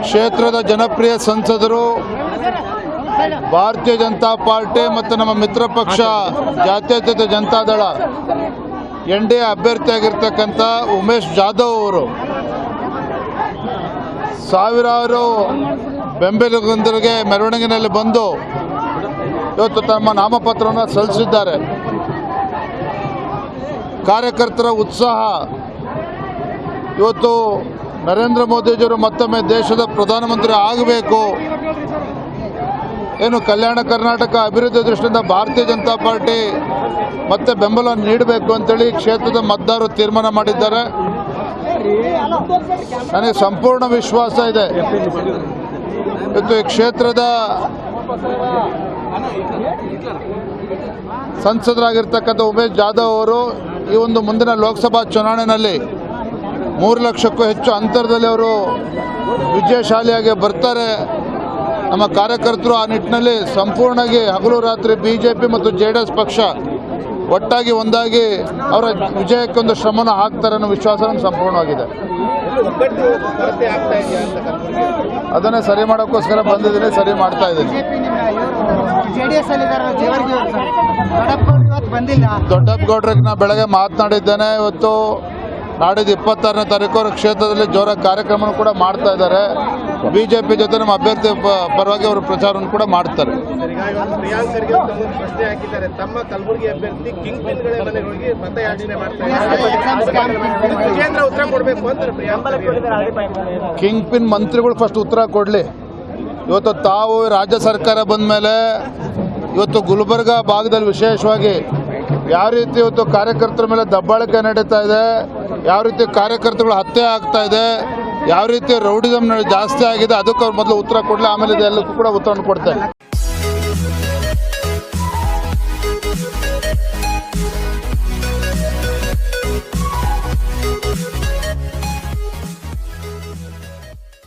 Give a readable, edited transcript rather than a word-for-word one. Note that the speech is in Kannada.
ಕ್ಷೇತ್ರದ ಜನಪ್ರಿಯ ಸಂಸದರು ಭಾರತೀಯ ಜನತಾ ಪಾರ್ಟಿ ಮತ್ತು ನಮ್ಮ ಮಿತ್ರ ಪಕ್ಷ ಜಾತ್ಯತೀತ ಜನತಾದಳ NDA ಅಭ್ಯರ್ಥಿಯಾಗಿರ್ತಕ್ಕಂಥ ಉಮೇಶ್ ಜಾಧವ್ ಅವರು ಸಾವಿರಾರು ಬೆಂಬಲಿಗರಿಗೆ ಮೆರವಣಿಗೆಯಲ್ಲಿ ಬಂದು ಇವತ್ತು ತಮ್ಮ ನಾಮಪತ್ರವನ್ನು ಸಲ್ಲಿಸಿದ್ದಾರೆ. ಕಾರ್ಯಕರ್ತರ ಉತ್ಸಾಹ ಇವತ್ತು ನರೇಂದ್ರ ಮೋದಿಜಿಯವರು ಮತ್ತೊಮ್ಮೆ ದೇಶದ ಪ್ರಧಾನಮಂತ್ರಿ ಆಗಬೇಕು, ಏನು ಕಲ್ಯಾಣ ಕರ್ನಾಟಕ ಅಭಿವೃದ್ಧಿ ದೃಷ್ಟಿಯಿಂದ ಭಾರತೀಯ ಜನತಾ ಪಾರ್ಟಿ ಮತ್ತೆ ಬೆಂಬಲ ನೀಡಬೇಕು ಅಂತೇಳಿ ಕ್ಷೇತ್ರದ ಮತದಾರರು ತೀರ್ಮಾನ ಮಾಡಿದ್ದಾರೆ. ನನಗೆ ಸಂಪೂರ್ಣ ವಿಶ್ವಾಸ ಇದೆ ಇವತ್ತು ಈ ಕ್ಷೇತ್ರದ ಸಂಸದರಾಗಿರ್ತಕ್ಕಂಥ ಉಮೇಶ್ ಜಾಧವ್ ಅವರು ಈ ಒಂದು ಮುಂದಿನ ಲೋಕಸಭಾ ಚುನಾವಣೆಯಲ್ಲಿ 3 ಲಕ್ಷಕ್ಕೂ ಹೆಚ್ಚು ಅಂತರದಲ್ಲಿ ಅವರು ವಿಜಯಶಾಲಿಯಾಗಿ ಬರ್ತಾರೆ. ನಮ್ಮ ಕಾರ್ಯಕರ್ತರು ಆ ನಿಟ್ಟಿನಲ್ಲಿ ಸಂಪೂರ್ಣವಾಗಿ ಹಗಲು ರಾತ್ರಿ BJP ಮತ್ತು JDS ಪಕ್ಷ ಒಟ್ಟಾಗಿ ಒಂದಾಗಿ ಅವರ ವಿಜಯಕ್ಕೊಂದು ಶ್ರಮನ ಹಾಕ್ತಾರೆ ಅನ್ನೋ ವಿಶ್ವಾಸ ನಮ್ಗೆ ಸಂಪೂರ್ಣವಾಗಿದೆ. ಅದನ್ನೇ ಸರಿ ಮಾಡೋಕ್ಕೋಸ್ಕರ ಬಂದಿದ್ದೀನಿ, ಸರಿ ಮಾಡ್ತಾ ಇದ್ದೀನಿ. ದೊಡ್ಡಪ್ಪಗೌಡ್ರಿಗೆ ನಾ ಬೆಳಗ್ಗೆ ಮಾತನಾಡಿದ್ದೇನೆ. ಇವತ್ತು ನಾಡಿದ್ದು 26ನೇ ತಾರೀಕು ಕ್ಷೇತ್ರದಲ್ಲಿ ಜೋರಾಗಿ ಕಾರ್ಯಕ್ರಮ ಕೂಡ ಮಾಡ್ತಾ ಇದ್ದಾರೆ. BJP ಜೊತೆ ನಮ್ಮ ಅಭ್ಯರ್ಥಿ ಪರವಾಗಿ ಅವರು ಪ್ರಚಾರವನ್ನು ಕೂಡ ಮಾಡ್ತಾರೆ. ಕಿಂಗ್ ಪಿನ್ ಮಂತ್ರಿಗಳು ಫಸ್ಟ್ ಉತ್ತರ ಕೊಡಲಿ. ಇವತ್ತು ತಾವು ರಾಜ್ಯ ಸರ್ಕಾರ ಬಂದ ಮೇಲೆ ಇವತ್ತು ಗುಲ್ಬರ್ಗ ಭಾಗದಲ್ಲಿ ವಿಶೇಷವಾಗಿ ಯಾವ ರೀತಿ ಇವತ್ತು ಕಾರ್ಯಕರ್ತರ ಮೇಲೆ ದಬ್ಬಾಳಿಕೆ ನಡೀತಾ ಇದೆ, ಯಾವ ರೀತಿ ಕಾರ್ಯಕರ್ತಗಳು ಹತ್ಯೆ ಆಗ್ತಾ ಇದೆ, ಯಾವ ರೀತಿ ರೌಡಿಸಮ್ ಜಾಸ್ತಿ ಆಗಿದೆ, ಅದಕ್ಕೆ ಅವ್ರು ಮೊದಲು ಉತ್ತರ ಕೊಡಲಿ, ಆಮೇಲೆ ಇದೆಲ್ಲಕ್ಕೂ ಕೂಡ ಉತ್ತರವನ್ನು ಕೊಡ್ತಾರೆ.